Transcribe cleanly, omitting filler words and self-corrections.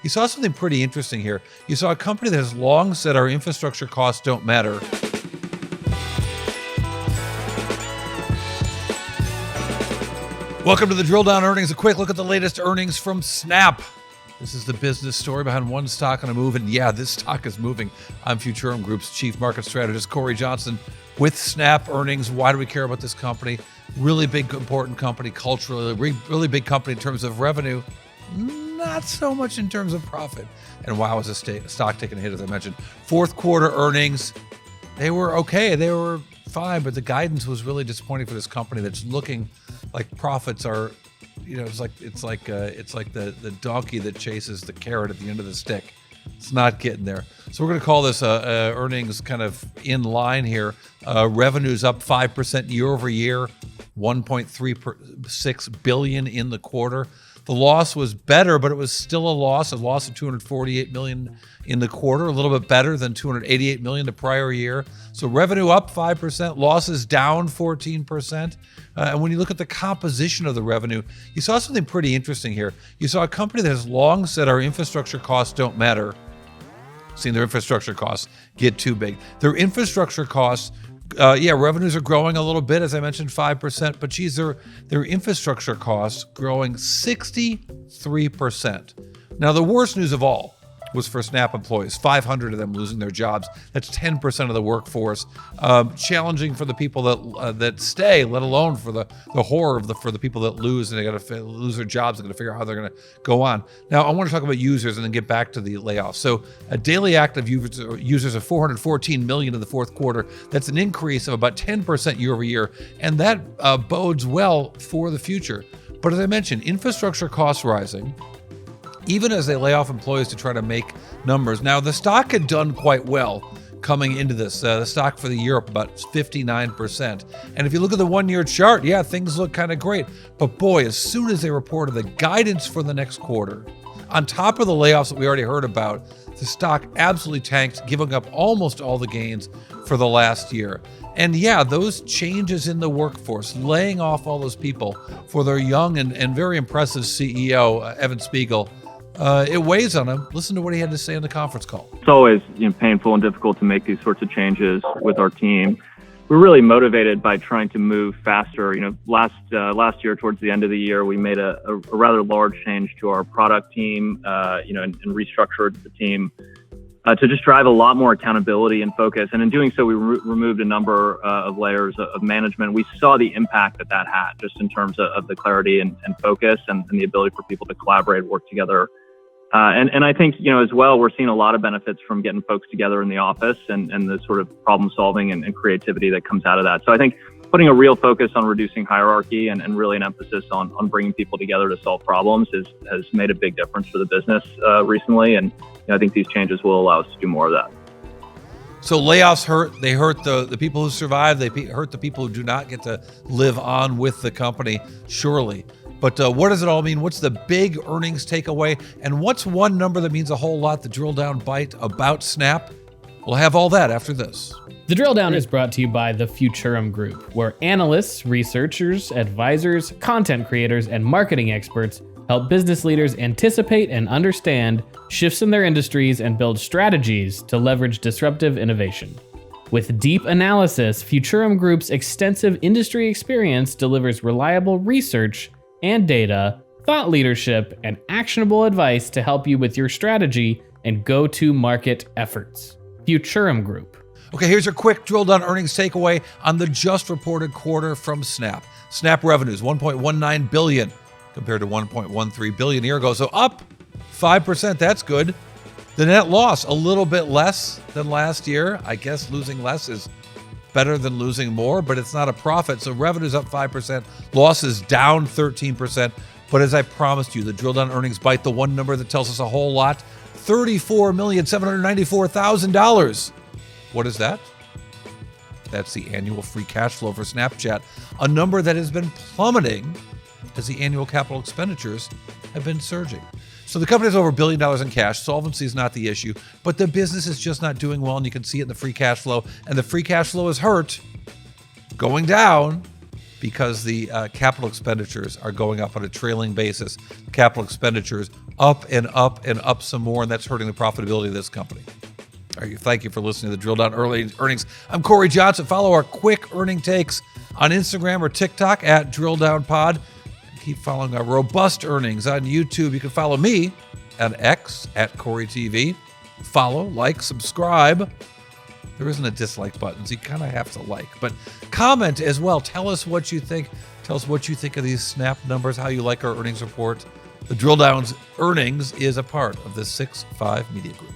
you saw something pretty interesting here. You saw a company that has long said our infrastructure costs don't matter. Welcome to the Drill Down Earnings. A quick look at the latest earnings from Snap. This is the business story behind one stock on a move. And yeah, this stock is moving. I'm Futurum Group's chief market strategist, Cory Johnson, with Snap earnings. Why do we care about this company? Really big, important company culturally, really big company in terms of revenue, not so much in terms of profit. And wow, is the stock taking a hit, as I mentioned. Fourth quarter earnings, they were okay. They were fine, but the guidance was really disappointing for this company that's looking like profits are, it's like the donkey that chases the carrot at the end of the stick. It's not getting there. So we're going to call this earnings kind of in line here. Revenues up 5% year over year, $1.36 billion in the quarter. The loss was better, but it was still a loss of $248 million in the quarter, a little bit better than $288 million the prior year. So revenue up 5%, losses down 14%. And when you look at the composition of the revenue, you saw something pretty interesting here. You saw a company that has long said our infrastructure costs don't matter. Seeing their infrastructure costs get too big. Their infrastructure costs, revenues are growing a little bit, as I mentioned, 5%, but geez, their infrastructure costs growing 63%. Now, the worst news of all was for Snap employees, 500 of them losing their jobs. That's 10% of the workforce. Challenging for the people that stay, let alone for the horror for the people that lose, and they got to lose their jobs. They're going to figure out how they're going to go on. Now, I want to talk about users and then get back to the layoffs. So, a daily active users of 414 million in the fourth quarter. That's an increase of about 10% year over year, and that bodes well for the future. But as I mentioned, infrastructure costs rising, even as they lay off employees to try to make numbers. Now, the stock had done quite well coming into this. The stock for the year up about 59%. And if you look at the one-year chart, yeah, things look kind of great. But boy, as soon as they reported the guidance for the next quarter, on top of the layoffs that we already heard about, the stock absolutely tanked, giving up almost all the gains for the last year. And yeah, those changes in the workforce, laying off all those people for their young and very impressive CEO, Evan Spiegel, it weighs on him. Listen to what he had to say on the conference call. It's always painful and difficult to make these sorts of changes with our team. We're really motivated by trying to move faster. Last year, towards the end of the year, we made a rather large change to our product team, and restructured the team to just drive a lot more accountability and focus. And in doing so, we removed a number of layers of management. We saw the impact that had just in terms of the clarity and focus and the ability for people to collaborate, work together. And I think, as well, we're seeing a lot of benefits from getting folks together in the office and the sort of problem solving and creativity that comes out of that. So I think putting a real focus on reducing hierarchy and really an emphasis on bringing people together to solve problems has made a big difference for the business recently. And I think these changes will allow us to do more of that. So layoffs hurt. They hurt the people who survive. They hurt the people who do not get to live on with the company, surely. But what does it all mean? What's the big earnings takeaway? And what's one number that means a whole lot, the drill down bite about Snap? We'll have all that after this. The Drill Down is brought to you by the Futurum Group, where analysts, researchers, advisors, content creators, and marketing experts help business leaders anticipate and understand shifts in their industries and build strategies to leverage disruptive innovation. With deep analysis, Futurum Group's extensive industry experience delivers reliable research and data, thought leadership, and actionable advice to help you with your strategy and go-to-market efforts. Futurum Group. Okay, here's your quick drill down earnings takeaway on the just reported quarter from Snap. Snap revenues, $1.19 billion compared to $1.13 billion a year ago. So up 5%, that's good. The net loss, a little bit less than last year. I guess losing less is better than losing more, but it's not a profit. So revenue's up 5%, losses down 13%. But as I promised you, the drill down earnings bite, the one number that tells us a whole lot, $34,794,000. What is that? That's the annual free cash flow for Snapchat, a number that has been plummeting as the annual capital expenditures have been surging. So the company has over $1 billion in cash. Solvency is not the issue, but the business is just not doing well, and you can see it in the free cash flow. And the free cash flow is hurt, going down, because the capital expenditures are going up on a trailing basis. Capital expenditures up and up and up some more, and that's hurting the profitability of this company. All right, thank you for listening to the Drill Down Earnings. I'm Cory Johnson. Follow our quick earning takes on Instagram or TikTok at Drill Down Pod. Keep following our robust earnings on YouTube. You can follow me on X at Cory TV. Follow, like, subscribe. There isn't a dislike button, so you kind of have to like. But comment as well. Tell us what you think. Tell us what you think of these snap numbers, how you like our earnings report. The Drill Down's earnings is a part of the 6-5 Media Group.